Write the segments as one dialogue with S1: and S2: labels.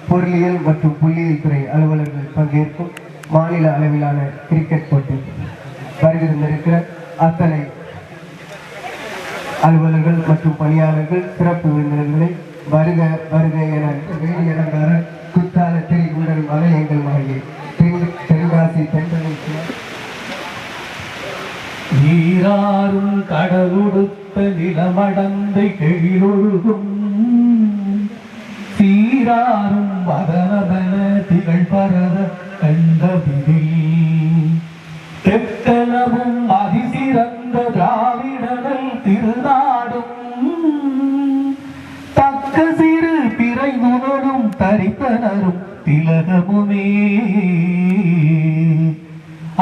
S1: பொருளியல் மற்றும் புள்ளியியல் துறை அலுவலர்கள் பங்கேற்கும் மாநில அளவிலான கிரிக்கெட் போட்டி வருகின்ற அத்தனை அலுவலர்கள் மற்றும் பணியாளர்கள் சிறப்பு விருந்தினர்களை வருக வருக என வேலியலங்கார குத்தால திரிகுண்டல் மலை எங்கள் மலையை தென்காசி தென்றலை
S2: நீராறும் கடலுடுத்த நிலமடந்தை கெழிலொழுகும் சீராறும் வதனபன திகழ் பரத கண்டதில் தெத்தனவும் அதிசிறந்த திராவிடனல் திருநாடும் தக்க சிறு பிறை நுணரும் தரித்தனரும் திலகமுமே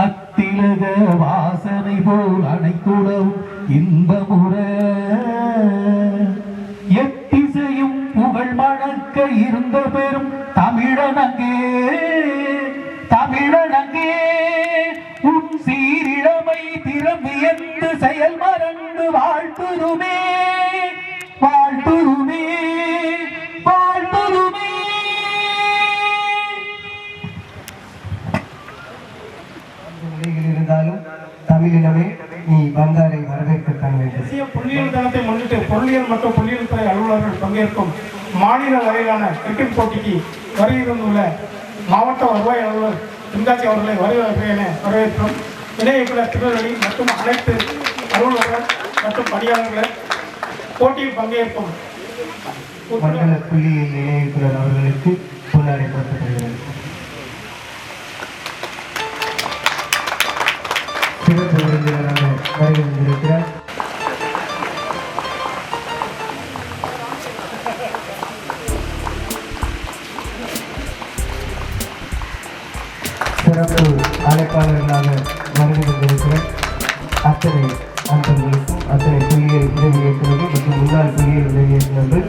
S2: அத்திலக வாசனை போல் அனைத்துளவும் இன்பமுற எத்திசையும் புகழ் மணக்க இருந்த பெரும் தமிழனங்கே தமிழனங்கே உன் சீரிழமை திறமியந்து செயல் மறந்து வாழ்த்துருமே வாழ்த்துருமே வாழ்த்துருமே.
S1: இருந்தாலும் தமிழினமே நீ வந்தாரை வரவேற்கத்தான் வேண்டும்.
S3: தேசிய புள்ளியியல் தினத்தை முன்னிட்டு பொருளியல் மற்றும் புள்ளியியல் துறை அலுவலர்கள் பங்கேற்கும் மாநில அளவிலான கிரிக்கெட் போட்டிக்கு வருகின்ற மாவட்ட வருவாய் அலுவலர் தென்காசி அவர்களை வரவேற்கிறோம். இணை இயக்குநர் திருநெல்வேலி மற்றும் அனைத்து அலுவலர்கள் மற்றும் பணியாளர்கள் போட்டியில் பங்கேற்கும்
S1: மண்டல புள்ளியியல் இணை இயக்குநர் அவர்களுக்கு பொன்னாடை போர்த்தப்படுகிறது. சிறப்பு விருந்தினராக வருகின்றிருக்கிறார் சிறப்பு அழைப்பாளர்களாக வருகின்றிருக்கிற அத்தனை அன்பர்களுக்கும் அத்தனை புள்ளியியல் உதவி இயக்குநர்கள் மற்றும் முன்னாள் புள்ளியியல் உதவி இயக்குநர்கள்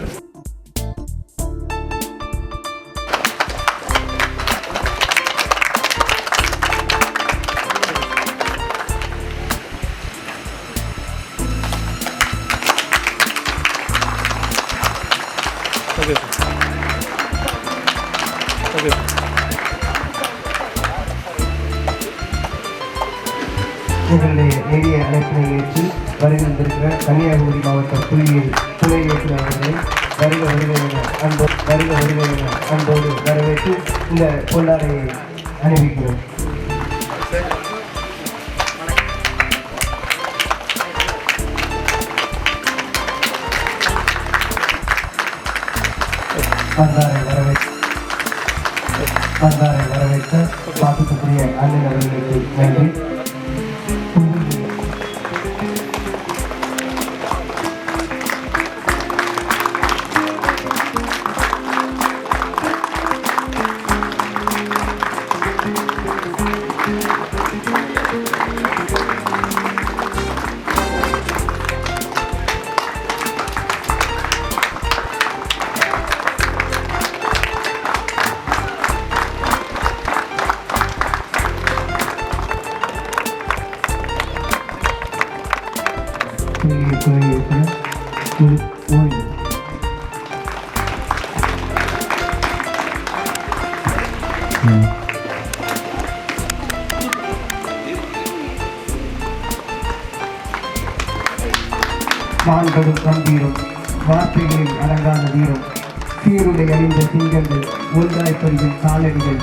S1: எங்களுடைய எளிய அழைப்பினை ஏற்று வருகின்றிருக்கிற கன்னியாகுமரி மாவட்ட புள்ளியியல் துணை இயக்குநர் அவர்களை வருக வருக என அன்போடு வரவேற்று இந்த பொன்னாடையை அணிவிக்கிறோம். வந்தாரை வரவேற்ற பாசத்துக்குரிய அண்ணன் அவர்களுக்கு நன்றி. மாண்படும் கம்பீரம் வார்த்தைகளில் அடங்காத வீரம் சீருடை அணிந்த சிங்கங்கள் ஒன்றாய் பறியும் காலடிகள்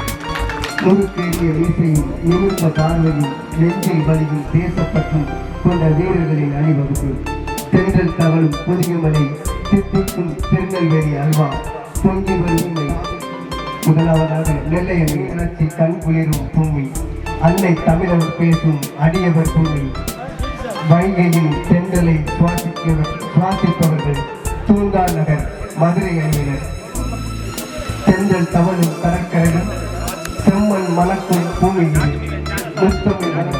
S1: முறுக்கேறிய மீசையும் நிமிர்ந்த பார்வையும் நெஞ்சில் வலியும் தேசப்பற்றும் கொண்ட வீரர்களின் அணிவகுப்பு தென்றல் தவழும் புதிய மலை தித்திக்கும் திருநெல்வேலி அல்வா பொங்கி உண்மை முதலாவதாக நெல்லையணி உணர்ச்சி கண் குளிரும் பூமி அன்னை தமிழர் பேசும் அடியவர் பூமி வைகையின் தென்றலை சுவாசிப்பவர்கள் தூங்கா நகர் மதுரை அணியினர் தென்றல் தவழும் கடற்கரையில் செம்மண் மணக்கும் பூமியில் முத்தமிழ்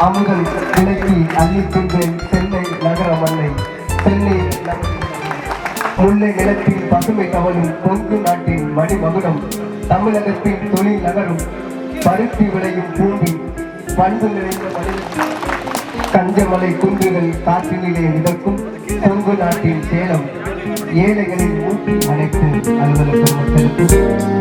S1: அமுதல் விலக்கி அள்ளிக்கொண்டேன் சென்னை நகர மண்ணை சென்னை முல்லை நிலத்தில் பசுமை தவழும் கொங்கு நாட்டின் மணிமகுடம் தமிழகத்தின் தொழில் நகரும் பருத்தி விளையும் பூமி பண்பு நிறைந்த கஞ்சமலை குன்றுகள் காற்றினிலே மிதக்கும் கொங்கு நாட்டின் சேலம் ஏழைகளின் மூட்டி அனைத்து அலுவலக பெருமக்களுக்கும்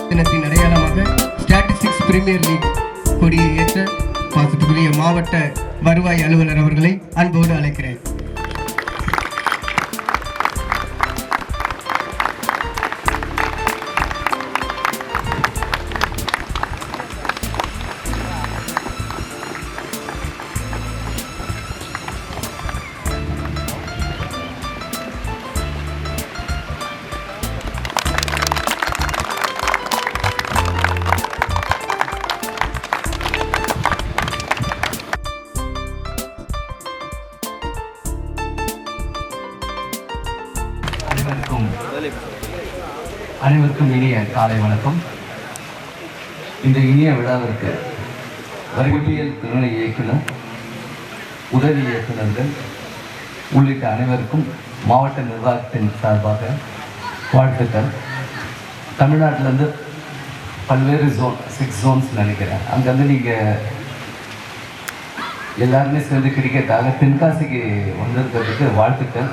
S1: தினத்தின் அடையாளமாக ஸ்டாட்டிஸ்டிக்ஸ் பிரீமியர் லீக் கொடியை ஏற்ற பாசத்துக்குரிய மாவட்ட வருவாய் அலுவலர் அவர்களை அன்போடு அழைக்கிறேன்.
S4: அனைவருக்கும் இனிய காலை வணக்கம். இந்த இனிய விழாவிற்கு வருகையியல் துணை இயக்குனர், உதவி இயக்குநர்கள் உள்ளிட்ட அனைவருக்கும் மாவட்ட நிர்வாகத்தின் சார்பாக வாழ்த்துக்கள். தமிழ்நாட்டிலேருந்து பல்வேறு 6 zones நினைக்கிறேன், அங்கேருந்து நீங்கள் எல்லாருமே சேர்ந்து கிரிக்கெட்டாக தென்காசிக்கு வந்திருக்கிறதுக்கு வாழ்த்துக்கள்.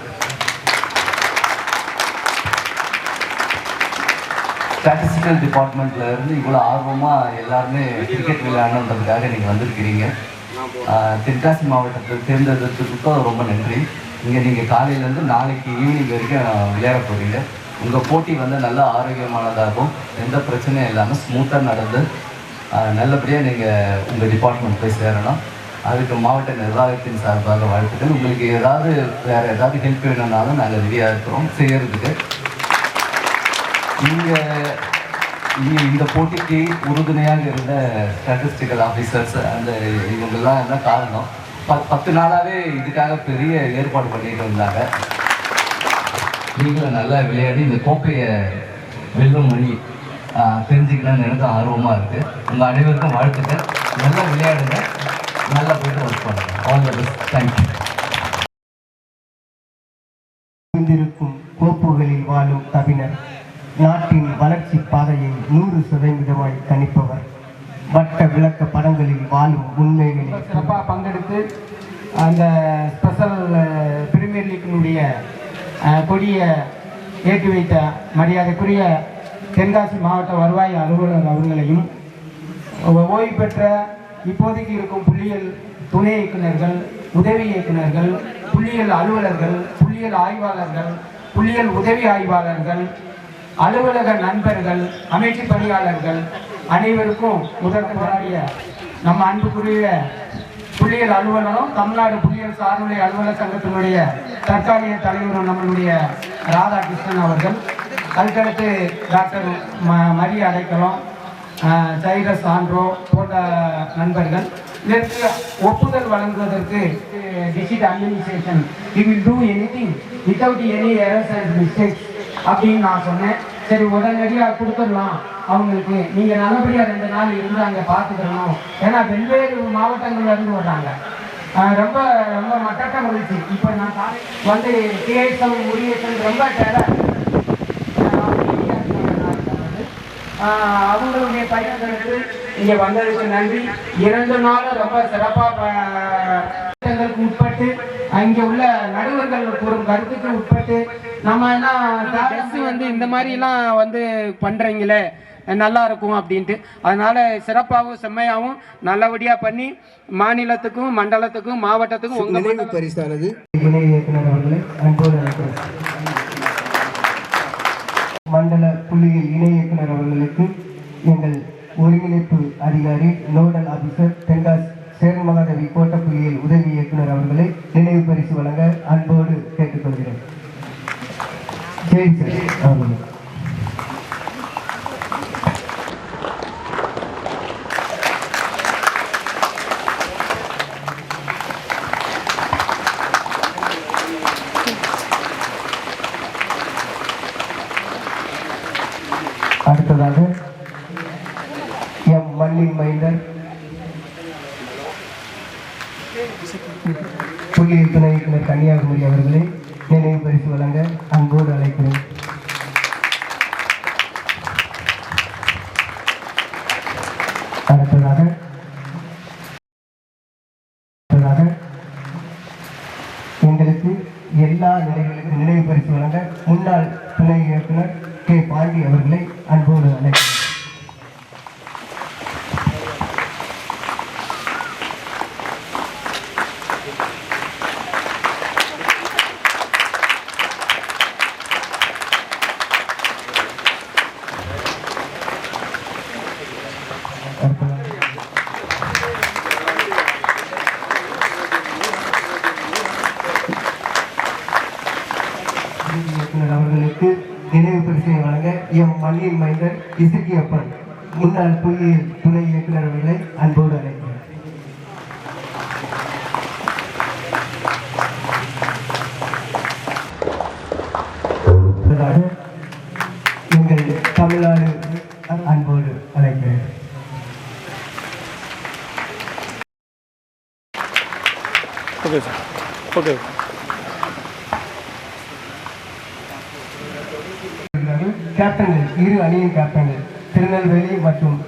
S4: ஸ்டாட்டிஸ்டிக்கல் டிபார்ட்மெண்ட்டில் இருந்து இவ்வளோ ஆர்வமாக எல்லாருமே கிரிக்கெட் விளையாடணுன்றதுக்காக நீங்கள் வந்திருக்கிறீங்க. தென்காசி மாவட்டத்தில் தேர்ந்தெடுத்ததுக்கும் ரொம்ப நன்றி. இங்கே நீங்கள் காலையிலேருந்து நாளைக்கு ஈவினிங் வரைக்கும் விளையாட போகிறீங்க. உங்கள் போட்டி வந்து நல்லா ஆரோக்கியமானதாகவும் எந்த பிரச்சனையும் இல்லாமல் ஸ்மூத்தாக நடந்து நல்லபடியாக நீங்கள் உங்கள் டிபார்ட்மெண்ட் போய் சேரணும். அதுக்கு மாவட்ட நிர்வாகத்தின் சார்பாக வாழ்த்துக்கள். உங்களுக்கு ஏதாவது வேறு ஏதாவது ஹெல்ப் வேணும்னாலும் நாங்கள் ரெடியாக இருக்கிறோம் செய்கிறதுக்கு. இந்த போட்டிக்கு உறுதுணையாக இருந்த ஸ்டாட்டிஸ்டிக்கல் ஆஃபீஸர்ஸ் அந்த இவங்கெல்லாம் என்ன காரணம், 10 நாளாகவே இதுக்காக பெரிய ஏற்பாடு பண்ணிட்டு இருந்தாங்க. நீங்களும் நல்லா விளையாடி இந்த கோப்பையை வெல்லும் மணி தெரிஞ்சுக்கணும்னு எனக்கு ஆர்வமாக இருக்குது. உங்கள் அனைவருக்கும் வாழ்த்துக்கள். நல்லா விளையாடுங்க, நல்லா போய்ட்டு ஒர்க் பண்ணுங்க. All the best. தேங்க்யூ.
S1: இருக்கும் கோப்புகளில் வாழும் கவிஞர், நாட்டின் வளர்ச்சி பாதையை 100% கணிப்பவர், வட்ட விளக்க படங்களில் வாழும் உண்மைகளை
S3: சிறப்பாக பங்கெடுத்து அந்த ஸ்பெஷல் பிரீமியர் லீக்கினுடைய கொடியை ஏற்றி வைத்த மரியாதைக்குரிய தென்காசி மாவட்ட வருவாய் அலுவலர் அவர்களையும், ஓய்வு பெற்ற இப்போதைக்கு இருக்கும் புள்ளியியல் துணை இயக்குநர்கள், உதவி இயக்குநர்கள், புள்ளியியல் அலுவலர்கள், புள்ளியியல் ஆய்வாளர்கள், புள்ளியியல் உதவி ஆய்வாளர்கள், அலுவலக நண்பர்கள், அமைச்சு பணியாளர்கள் அனைவருக்கும் முதற்கு போராடிய நம்ம அன்புக்குரிய புள்ளியியல் அலுவலரும் தமிழ்நாடு புள்ளியியல் சார்நிலை அலுவலர் சங்கத்தினுடைய தற்காலிக தலைவரும் நம்மளுடைய ராதாகிருஷ்ணன் அவர்கள், அதுக்கடுத்து டாக்டர் மரிய அடைக்கலம், சைரஸ் ஆண்ட்ரோ போன்ற நண்பர்கள் இதற்கு ஒப்புதல் வழங்குவதற்கு digit administration we will do anything without any errors and mistakes அப்படின்னு நான் சொன்னேன். சரி, உடனடியாக கொடுத்துடலாம் அவங்களுக்கு, நீங்கள் நல்லபடியாக 2 நாள் இருந்து அங்கே பார்த்துக்கணும். ஏன்னா வெவ்வேறு மாவட்டங்கள்ல இருந்து வர்றாங்க. ரொம்ப ரொம்ப மட்டட்ட மகிழ்ச்சி. இப்போ நான் வந்து கேஎஸ்எம் முருகேசன் ரொம்ப அவங்களுடைய பயணங்களுக்கு இங்கே வந்ததுக்கு நன்றி. 2 நாளும் ரொம்ப சிறப்பாக உட்பட்டு இங்கே உள்ள நடுவர்கள் கூறும் கருத்துக்கு உட்பட்டு நம்ம என்ன வந்து இந்த மாதிரிலாம் வந்து பண்ணுறீங்களே நல்லா இருக்கும் அப்படின்ட்டு, அதனால சிறப்பாகவும் செம்மையாகவும் நல்லபடியாக பண்ணி மாநிலத்துக்கும் மண்டலத்துக்கும் மாவட்டத்துக்கும் உங்கள்
S1: பரிசானது இணை இயக்குனர் அவர்களை அன்போடு அழைக்கிறேன். புள்ளியியல் இணை இயக்குனர் அவர்களுக்கு எங்கள் ஒருங்கிணைப்பு அதிகாரி நோடல் ஆபீசர் தென்காசி சேரன் மகாதேவி கோட்ட புள்ளியியல் உதவி இயக்குனர் அவர்களை நினைவு பரிசு வழங்க அன்போடு கேட்டுக்கொள்கிறேன். ஜெய் சார் அவர்களுக்கு. அடுத்ததாக எம் மண்ணின் மைந்தர் புள்ளியியல் துணை இயக்குனர் கன்னியாகுமரி அவர்களை நினைவு பரிசு வழங்க அன்போடு அழைக்கிறேன். அடுத்ததாக எங்களுக்கு எல்லா நிலைகளுக்கும் நினைவு பரிசு வழங்க முன்னாள் துணை இயக்குனர் கே பாண்டி அவர்களை அன்போடு அழைக்கிறேன். அவர்களுக்கு நினைவு பரிசை வழங்க எம் மண்ணின் மைந்தர் இசுக்கியப்பன் முன்னாள் புள்ளியியல் துணை இயக்குனர் அவர்களை அன்போடு அழைக்கிறேன். எங்கள் தமிழ்நாடு அன்போடு அழைக்கிறேன்.
S3: Okay sir. ஓகே.
S1: கேப்டன்கள் இரு அணியின் கேப்டன்கள் திருநெல்வேலி மற்றும்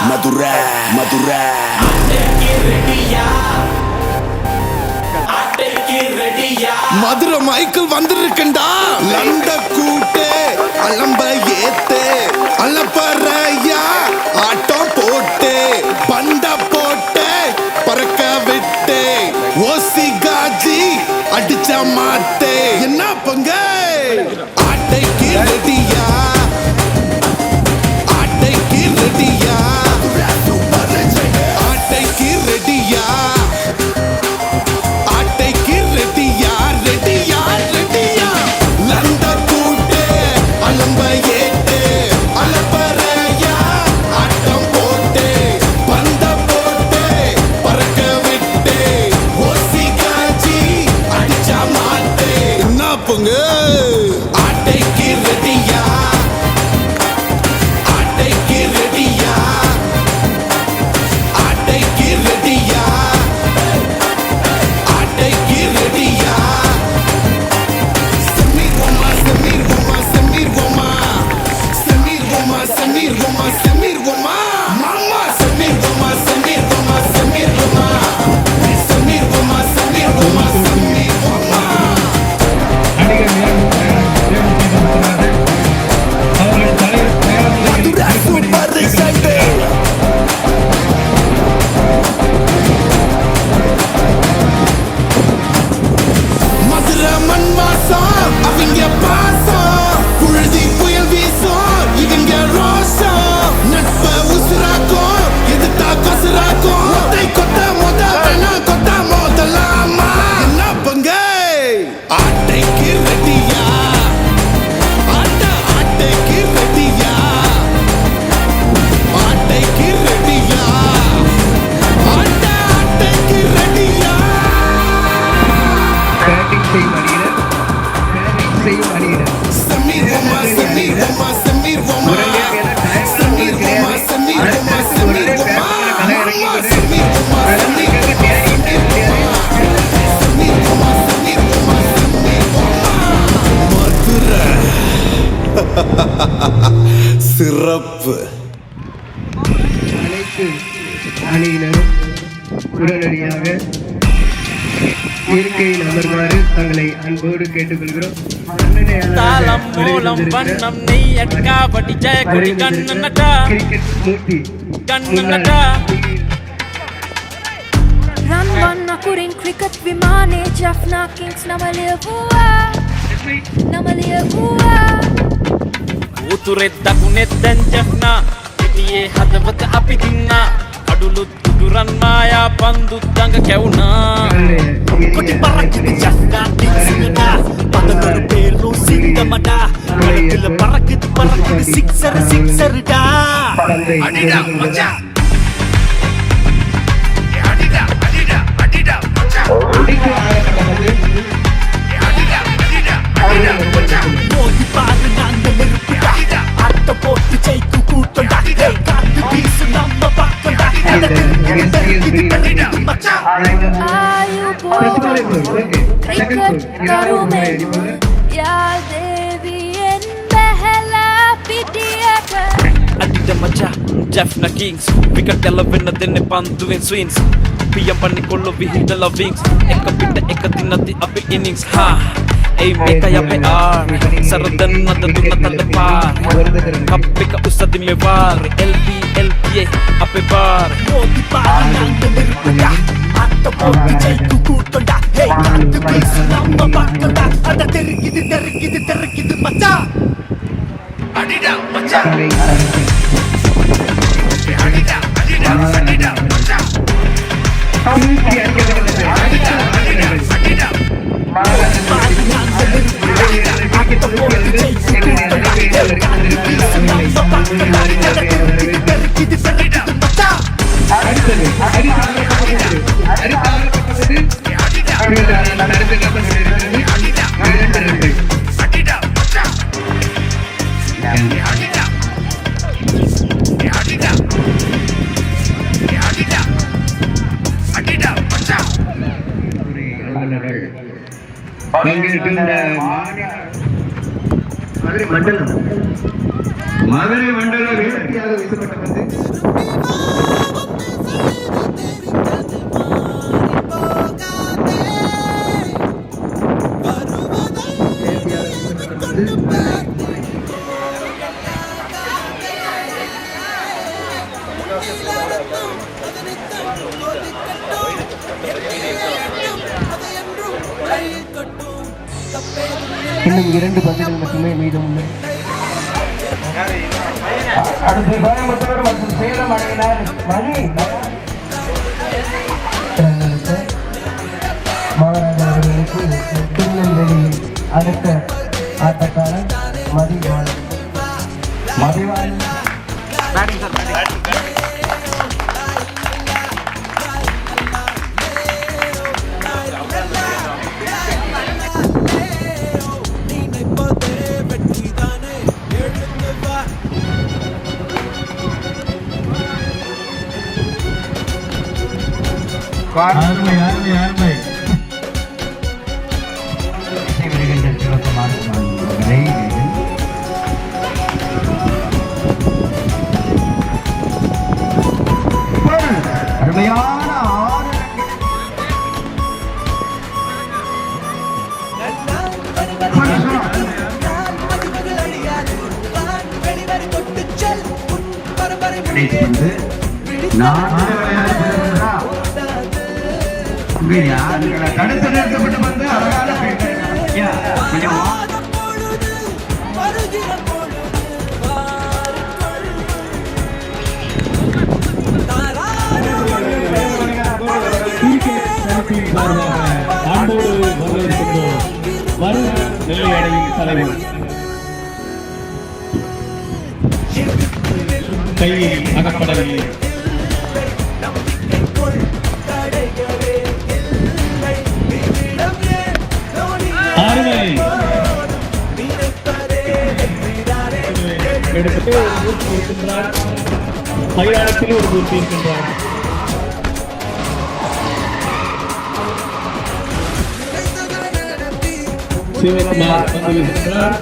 S5: மதுரை மதுரை மதுரை மைக்கேல் வந்திருக்கண்டா லண்ட கூட்டு அலம்ப ஏத்து அலப்பறையா ஆட்டம் போட்டு பண்ட போட்டு பறக்க விட்டு ஓசி காஜி அடிச்ச மாட்டே என்ன பங்க ஆட்டைக்கு ரெடியா ஆட்டைக்கு ரெடியா ஆட்டைக்கு ரெடியா ஆட்டைக்கு ரெடியா ரெடியா ரெடியா லண்ட கூட்டு அலம்ப ஏட்டு அலப்பறையா ஆட்டம் போட்டு பந்த போட்டு பறக்க விட்டு ஓசி காட்சி அடிச்சா மாட்டே என்ன பொங்க ஆட்டைக்கு ரெடியா ஆட்டைக்கு ரெடியா ஆட்டைக்கு ரெடியா ஆட்டைக்கு ரெடியா சமீர் கோமா சமீர் கோமா சமீர் கோமா சமீர் கோமா சமீர் கோமா சமீர் கோமா மாமா சமீர் கோமா சமீர் கோமா சமீர் கோமா சமீர் கோமா சமீர் கோமா சமீர் கோமா மதுரை சூப்பர் ரிசல்ட் மதுரை மண் வாசம் அவங்க பாசம் புழுதி புயல் வீசும் இவங்க ரோசம் நட்ப உசுராக்கும் எதிர்த்தா கொசுராக்கும் ஒத்தை கொத்த மொத வேணா கொத்த மோதலாமா என்ன பங்க ஆட்டைக்கு ரெடியா ஆட்டைக்கு ரெடியா ஆட்டைக்கு ரெடியா ஆட்டைக்கு ரெடியா
S1: பேட்டிங் செய்யும் அணியினர் பேட்டிங் செய்யும் அணியினர்
S5: சமீர் கோமா சமீர் கோமா சமீர் கோமா சமீர் கோமா சமீர் கோமா சமீர் கோமா சமீர் கோமா சமீர் கோமா சமீர் கோமா சமீர் கோமா மதுரை சிறப்பு
S1: அனைத்து அணியினரும் உடனடியாக இருக்கையில் அமர்வாறு தங்களை அன்போடு கேட்டுக்கொள்கிறோம்.
S6: தாளம் மூலம் வண்ணம் நெய் அட்கா படிச்ச கொடி கண்ணனடா
S1: கிரிக்கெட் மூர்த்தி
S6: கண்ணனடா
S7: Run vanna kurin cricket vimane Jaffna Kings namaliyavuwa
S6: උතුරෙද්දකු නෙත්තැන් ජැෆ්නා පිටියේ හදවත අපි දින්නා අඩුලුත් තුදුරන් මායා පන්දුත් දඟ කැවුනා
S8: கொடி பறக்குது ஜஃப்னா கிங்ஸ்டா பதனொரு பேரும் சிங்கமடா களத்துல பறக்குது சிக்ஸர்டா
S5: அடிடா மச்சான் அடிடா அடிடா அடிடா மச்சான் அடிடா மச்சான்
S8: மோதி பாரு நாங்க நெருப்புடா அட்ட போட்டு ஜெயிக்கு கூட்டம்டா காத்து வீசு நம்ம பக்கம்டா
S5: மச்சான்
S7: Ayu boy cricket karume Ya Devi en behela pitiyata
S6: අඩිට මචා ජැෆ්නා කිංස් විකට් එලවෙන්න දෙන්නේ පන්දුවෙන් ස්වින්ස් පියම් පන්නේ කොල්ලෝ විහිදලා වින්ග්ස් එක පිට එක දිනති අපි ඉනිංස් හා ඒ මේකයි අපේ ආර් සරදන් නද දුන්න තද පාර කප් එක උස්සදි මේ වාර් LPA අපේ බාර්
S8: மோதி பாரு நாங்க நெருப்புடா அட்ட போட்டு ஜெயிக்கு கூட்டம்டா காத்து வீசு நம்ம பக்கம்டா அட தெறிக்குது மச்சான்
S5: அடிடா மச்சான் அடிடா அடிடா அடிடா மச்சான் அடிடா அடிடா அடிடா
S8: பாரு நாங்க நெருப்புடா அட்ட போட்டு ஜெயிக்கு கூட்டம்டா காத்து வீசு நம்ம பக்கம்டா அட தெறிக்குது மச்சான்
S5: அடிடா மச்சான் அடிடா அடிடா அடிடா அடிடா மச்சான்
S1: மதுரை மண்டல வேட்டையாக வீசப்பட்ட வந்து இன்னும் 2 பந்துகள் மட்டுமே மீதம் உள்ளது. அடுத்து கோயம்புத்தூர் மற்றும் சேலம் அணியினர் மணி மகாராஜா அவர்களுக்கு திருநெல்வேலியில் அடுத்த ஆட்டக்காரர் மதிவாள் அருமையான தடுத்து நிறுத்தப்பட்டு வந்து அழகான
S2: நெல்லை அணியின் தலைவர் கையில் அகப்படவில்லை. எடுத்து ஒரு பூர்த்தி இருக்கின்றார், மைதானத்தில் ஒரு பூர்த்தி இருக்கின்றார். சிவகுமார் வந்து வீசுகின்றார்.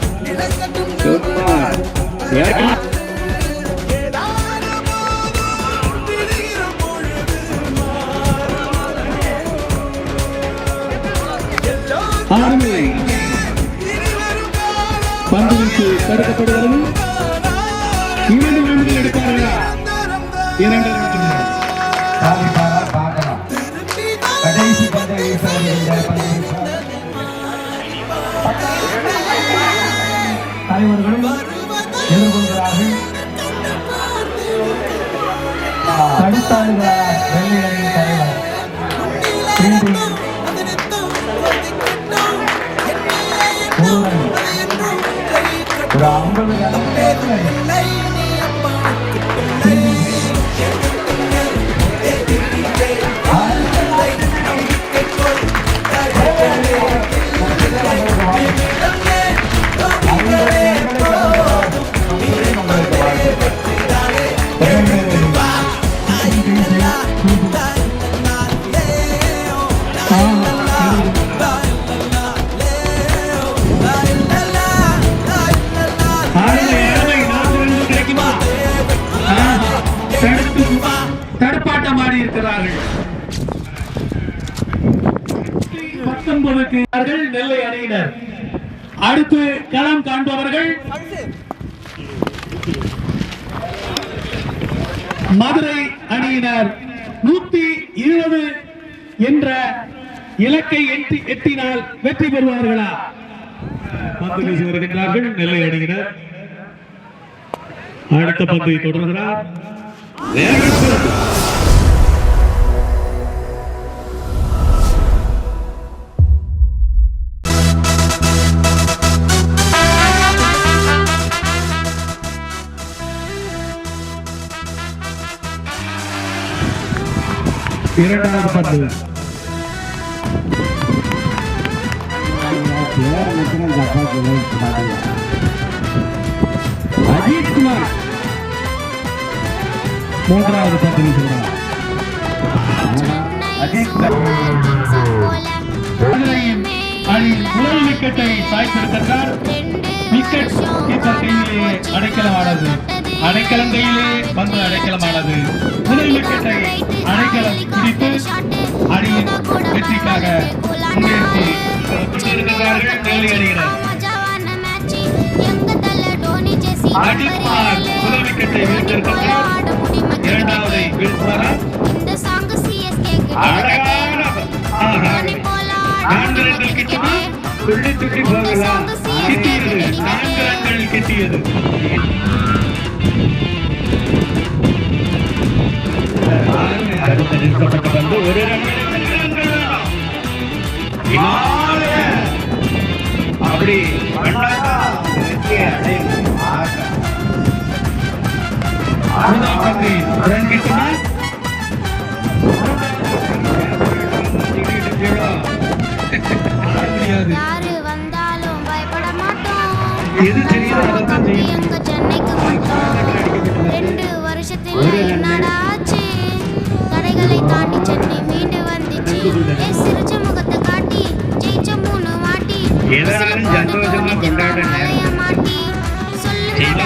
S2: தடுக்கப்படுகிறது. 2 ரன்கள் எடுப்பார்களா? 2 ரன்கள்.
S1: பார்க்கலாம். கடைசி பந்தை வீசுகிறார்கள். தலைவர்களும் எதிர்கொள்கிறார்கள். தடுத்தாடுகிறார் வெள்ளை அணியின் தலைவர். ஒரு 50
S2: தடுப்பாட்டம் ஆடி இருக்கிறார்கள். 19 நெல்லை அணியினர். அடுத்து களம் காண்பவர்கள் மதுரை அணியினர். 120 என்ற இலக்கை எட்டினால் வெற்றி பெறுவார்களா? பந்து வீசி வருகின்றார்கள் நெல்லை அணியினர். அடுத்த பந்தை தொடர்கிறார். இரண்டாவது பந்து அஜித் குமார். மூன்றாவது பந்து மதுரையின் அணி முதல் விக்கெட்டை சாய்த்திருக்கிறார். விக்கெட் கீப்பர் கையிலே அடைக்கலமானது. அடைக்கலம் கையிலே பந்து அடைக்கலமானது. முதல் விக்கெட்டை அடைக்கலம் பிடித்து அணியின் வெற்றிக்காக முன்னேற்றி கொண்டிருக்கிறார்கள் நெல்லை அணியினர். அஜித்குமார் முதல் விக்கெட்டை வீழ்த்திருக்கிறார். இரண்டாவதை வீழ்த்துவாரா? அழகான 4 ரன்கள் கிட்டுமா? துள்ளி துள்ளி போகலாம். கிட்டியது 4 ரன்கள் கிட்டியது. நிறுத்தப்பட்ட பந்து 1 ரன். அப்படி ரன் கிட்டுமா? எது தெரியும் அதான் செய்யும்.
S9: 2 வருஷத்தில் என்னடாச்சு? தடைகளை தாண்டி சென்னை மீண்டு வந்துச்சு. சிரிச்ச முகத்தை காட்டி ஜெயிச்ச 3 வாட்டி.
S2: சந்தோஷமா கொண்டாட
S9: மாட்டி சொல்லுங்க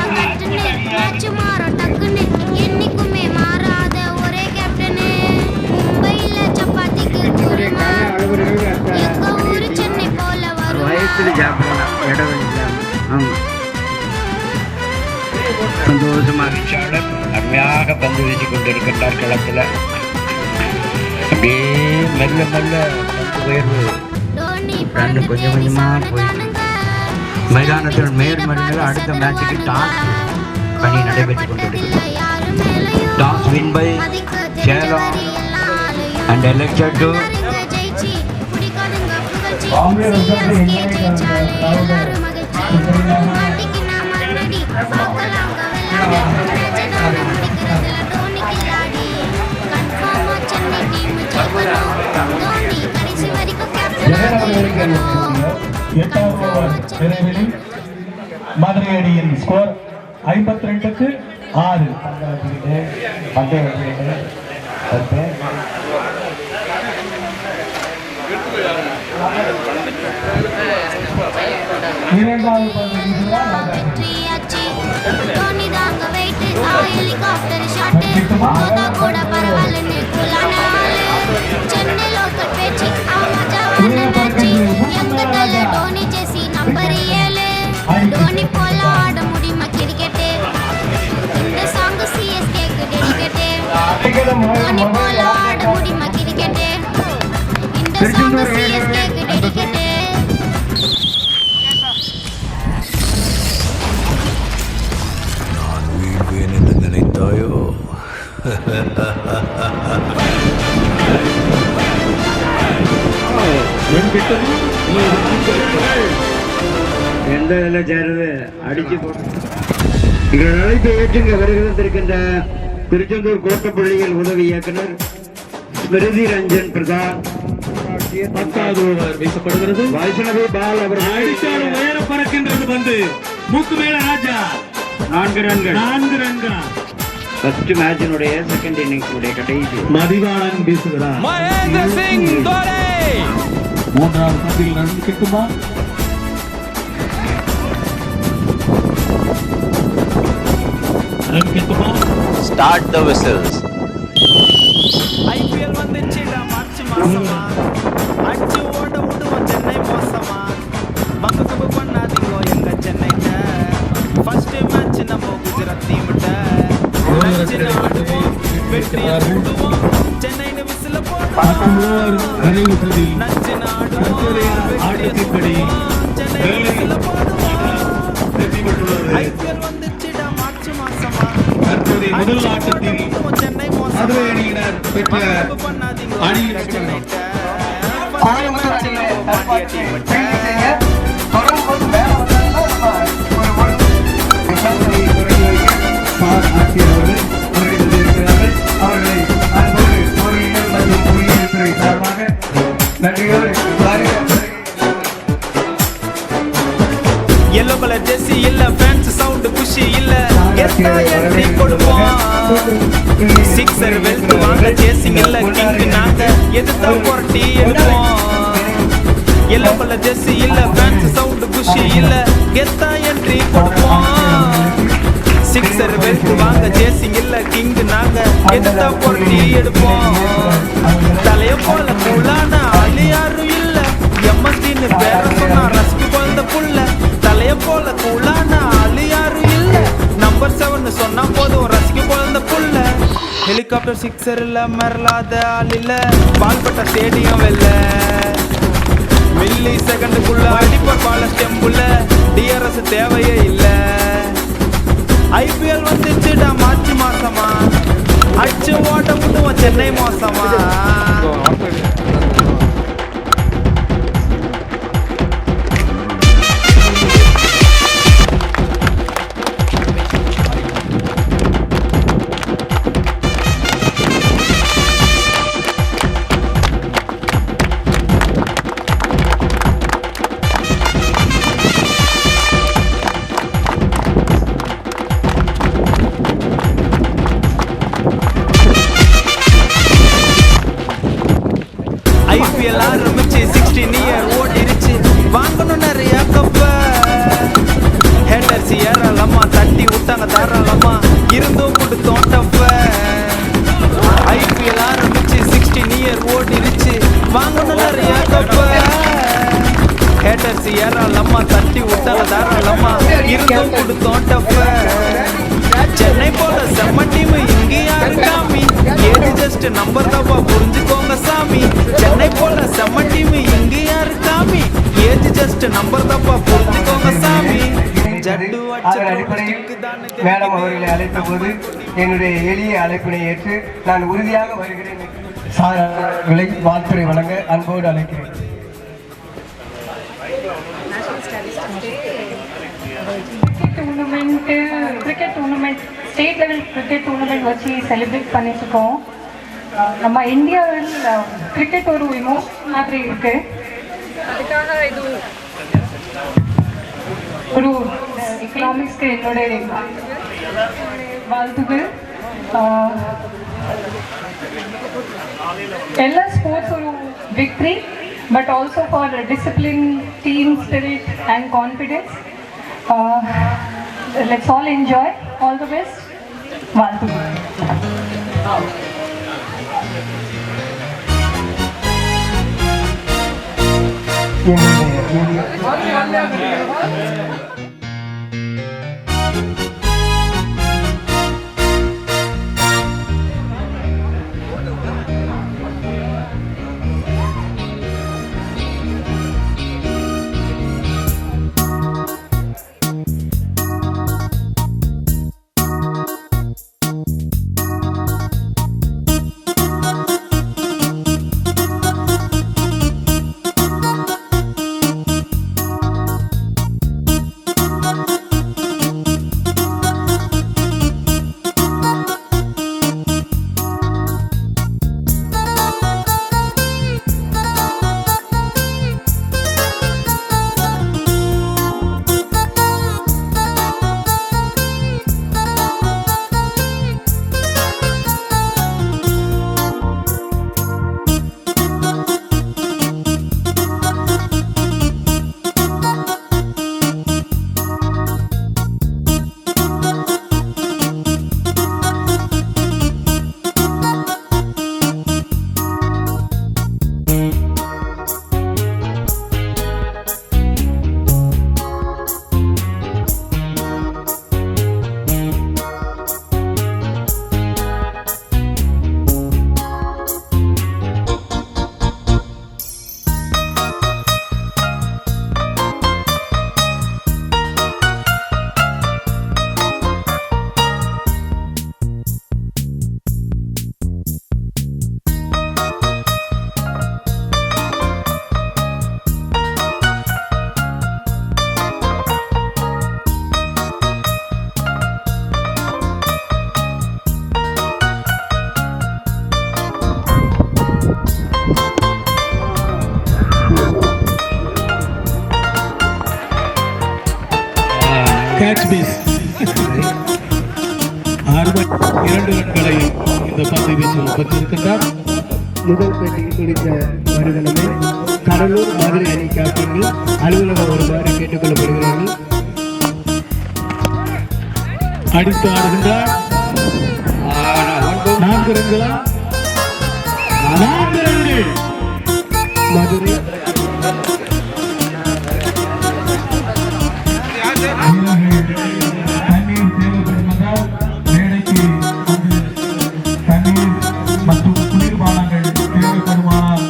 S9: மாறோ டக்குன்னு என்னைக்குமே மாறாத ஒரே கேப்டனு. மும்பையில சப்பாத்திக்கு எங்க ஊரு சென்னை போல வரும்.
S2: சந்தோஷமாக அருமையாக பந்து வீசிக் கொண்டிருக்கின்றார் களத்தில். அப்படியே மெல்ல மெல்ல பந்து உயர்வு கொஞ்சம் கொஞ்சமா போயிட்டு மைதானத்தின் மேல்மறையில் அடுத்த மேட்சுக்கு டாஸ் பணி நடைபெற்றுக் கொண்டிருக்கிறது. Toss win by Salem and elected to
S3: Madurai அணியின் ஸ்கோர் 52க்கு 6. இரண்டாவது ஹெலிகாப்டர் ஷாட் போதா கூட பரவாயில்லைன்னு சென்னை லோக்கல் பேச்சு டோனி ஜெசி நம்பர் 7 டோனி போல ஆட
S9: தோனி போல ஆட முடியுமா கிரிக்கெட்டு இந்த சாங் சிஎஸ்கேக்கு டெடிகேட்டு
S5: வீழ்வேன் என்று நினைத்தாயோ
S10: எந்த இதில் சேருது அடிச்சு போட்டு எங்கள் அழைப்பை ஏற்றுங்க வருகின்ற திருச்செந்தூர் கோட்டப்பள்ளியில் உதவி இயக்குனர் ஸ்மிருதி ரஞ்சன் பிரதான்
S2: 10வது ஓவர் வீசப்படுகிறது.
S10: வைஷ்ணவி பால் அவர்கள்
S2: அடித்தாலும் உயர பறக்கின்றது பந்து. மூக்கு மேல ராஜா
S10: 4 ரன்கள்.
S2: 4 ரன்கள்.
S10: ஃபர்ஸ்ட் மேட்சினுடைய செகண்ட் இன்னிங்ஸ் உடைய கடைசி
S2: மதிவாணன் வீசுகிறார்.
S6: மகேந்திர சிங் தோனி
S2: 3வது பந்தில் ரன் கிட்டுமா? ரன் கிட்டுமா?
S6: Start the whistles. ஐபிஎல் வந்துச்சுடா மார்ச் மாசமா அடிச்சு ஓட விடுவோம் சென்னை மோசமா பங்கு பண்ணாதீங்க எங்க சென்னைட்ட ஃபர்ஸ்ட் மேட்ச் நம்ம குஜராத் டீம்ட்ட சென்னைன்னு விசில போடுவோம் நச்சு நாடுவோம்
S2: ஆட்டத்தின்படி
S6: சென்னை விசில போடுவோம் ஐபிஎல் வந்துச்சுடா மார்ச் மாசமா
S2: தற்போதைய முதல் ஆட்டத்தில்
S6: சென்னை மோசமா
S2: மதுரை அணியினர் பெற்ற அணியின்
S6: சென்னைட்ட
S1: கோயம்புத்தூர் அணியை தற்பார்த்து ஃபீல்டு செய்ய தொடங்கும்போது மேல வந்தாலும் நம்ம ஒரு கல்வி சார் ஆட்சியர் அவர்கள் வருகை தந்திருக்கிறார்கள். அவர்களை அன்போடு பொறியியல் மற்றும் பொறியியல் துறை சார்பாக நன்றியோடு
S6: yellow color jersey இல்ல fans sound குஷி இல்ல கெத்தா என்ட்ரி கொடுப்போம் சிக்ஸர் வெல்த் வாங்க சேசிங் இல்ல கிங் நாங்க எதுதா போர்ட்டி எடுப்போம் yellow color jersey இல்ல fans sound குஷி இல்ல கெத்தா என்ட்ரி கொடுப்போம் சிக்ஸர் வெல்த் வாங்க சேசிங் இல்ல கிங் நாங்க எதுதா போர்ட்டி எடுப்போம் தலைய போல கூலான ஆளு யாரும் இல்ல எம்எஸ்டின்னு பேர சொன்னா ரசிக்கு குழந்த புள்ள தலைய போல கூலான ஆளு யாரும் இல்ல நம்பர் 7 சொன்னா போதும் ரசிக்கு குழந்த புள்ள ஹெலிகாப்டர் சிக்ஸர் இல்ல மரலாத ஆள் இல்ல பால்பட்ட ஸ்டேடியம் வெல்ல மில்லி செகண்டுக்குள்ள அடிப்பர் பால ஸ்டெம்புல டிஆர்எஸ் தேவையே இல்ல ஐபிஎல் வந்துச்சுடா மார்ச் மாசமா அடிச்சு ஓட்ட விடுவோம் சென்னை மோசமா ஐபிஎல் ஆரம்பிச்சு 16 இயர் ஓடிருச்சு வாங்கணும் நிறைய கப்ப ஹேட்டர்ஸ் ஏறலாமா தட்டி விட்டாங்க தாராளமா இருந்தும் கொடுத்தோம் டப்ப ஐபிஎல் ஆரம்பிச்சு 16 இயர் ஓடிருச்சு வாங்கணும் நிறைய கப்ப ஹேட்டர்ஸ் ஏறலாமா தட்டி விட்டாங்க தாராளமா இருந்தும் கொடுத்தோம் டப்ப சென்னை போல செம்ம டீம் இங்க யாரு காமி ஏது ஜஸ்ட் நம்பர் தப்பா புரிஞ்சுக்கோங்க சாமி சென்னை போல செம்ம டீம் இங்க யாரு காமி ஏது ஜஸ்ட் நம்பர் தப்பா புரிஞ்சுக்கோங்க சாமி ஜட்டு
S1: அதன் அடிப்படையில் மேடம் அவர்களை அழைத்த போது என்னுடைய எளிய அழைப்பினை ஏற்று நான் உறுதியாக வருகிறேன் சார் அவர்களை வாழ்த்துறை வழங்க அன்போடு அழைக்கிறேன்.
S11: Cricket tournament state level cricket tournament வச்சு செலிப்ரேட் பண்ணிட்டுருக்கோம். நம்ம இந்தியாவில் கிரிக்கெட் ஒரு இமோஷன் மாதிரி இருக்கு. அதுக்காக இது ஒரு எக்கனாமிக்ஸ்க்கு என்னுடைய வாழ்த்துக்கள். எல்லா ஸ்போர்ட்ஸ் ஒரு victory, but also for discipline, team spirit and confidence. Let's all enjoy. All the best. Valtu.
S2: Match miss 2 ரன்களை இந்த பந்து வீச்சில் பெற்றிருக்கின்றார்.
S1: முதல் பேட்டியில் குறித்த வருடமே கடலூர் மதுரை அணி கேப்டன்கள் அலுவலகம் வருமாறு கேட்டுக்கொள்ளப்படுகிறார்கள்.
S2: அடித்து ஆடுகின்றார். 4 ரன்களா? 4 ரன்கள்.
S1: மதுரை
S3: தண்ணீர் தேவைப்படுவதால் மேடைக்கு வந்து தண்ணீர் மற்றும் குளிர்பானங்கள் தேவைப்படுமானால்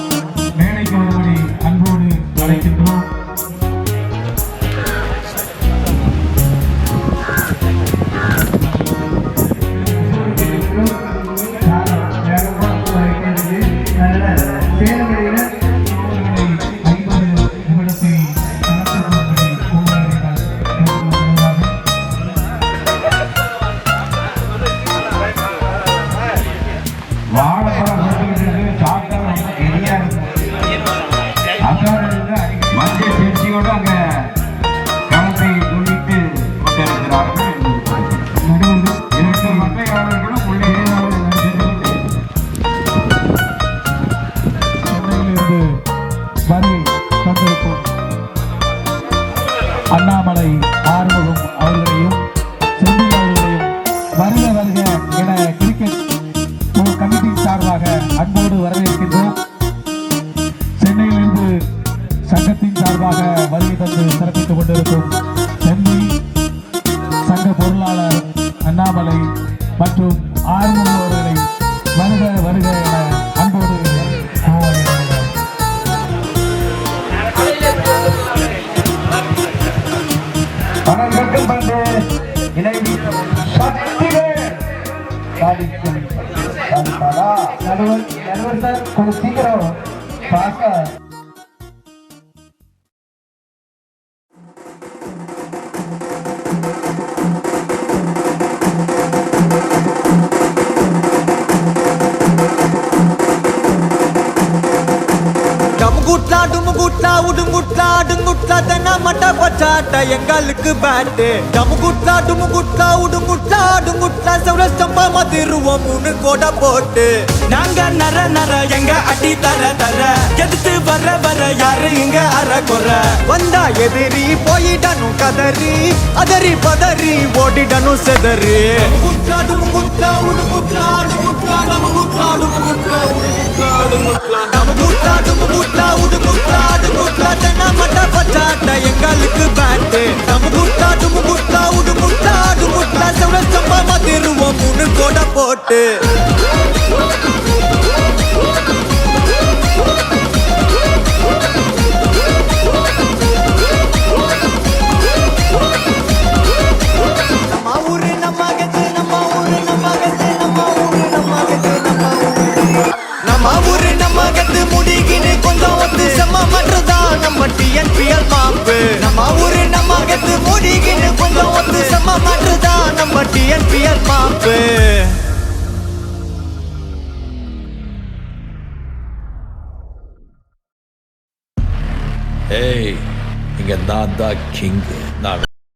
S3: மேடைக்கு வரும்படி அன்போடு அழைக்கின்றோம். அண்ணாமலை ஆறுமுகம் அவர்களையும் செந்தில் அவர்களையும் வருக வருக என கிரிக்கெட் கமிட்டி சார்பாக அன்போடு வரவேற்கின்றோம். சென்னையிலிருந்து சங்கத்தின் சார்பாக வருகை தந்து சிறப்பித்துக் கொண்டிருக்கும் செந்தில் சங்க பொருளாளர் அண்ணாமலை மற்றும் ஆறுமுகம் அவர்களை வருக வருக என அன்போடு
S1: நடுவர் சார் கொஞ்சம் சீக்கிரம் பாக்க
S8: டமுகுட்லா டுமுகுட்லா உடுங்குட்லா அடுங்குட்லா தென்னா மட்ட பச்சாட்ட எங்களுக்கு பேட்டு டமுகுட்லா டுமுகுட்லா உடுங்குட்லா அடுங்குட்லா சௌரஸ்டம்பா மதிருவோம் 3 கோட போட்டு நாங்க நர நர எங்க அடி தர தர எதிர்த்து வர வர யாரு இங்க அற கொற வந்தா எதிரி போயிடணும் கதறி அதறி பதறி ஓடிடணும் செதறி டமுகுட்லா டுமுகுட்லா உடுங்குட்லா அடுங்குட்லா டமுகுட்லா டுமுகுட்லா உடுங்குட்லா அடுங்குட்லா டமுகுட்லா டுமுகுட்லா உடுங்குட்லா அடுங்குட்லா தென்னா மட்ட பச்சாட்ட எங்களுக்கு பேட்டு டமுகுட்லா டுமுகுட்லா உடுங்குட்லா அடுங்குட்லா சௌரஸ்டம்பா மதிருவோம் 3 கோட போட்டு முடிகின்னு கொஞ்சம் ஒத்து செம்ம மட்டும்தான் நம்ம டிஎன்பிஎல் மாப்பு நம்ம ஊரு நம்ம அகத்து முடிகின்னு கொஞ்சம் ஒத்து செம்ம மட்டும்தான் நம்ம டிஎன்பிஎல் மாப்பு
S6: ஏய் இங்க நான் தான் கிங். நான்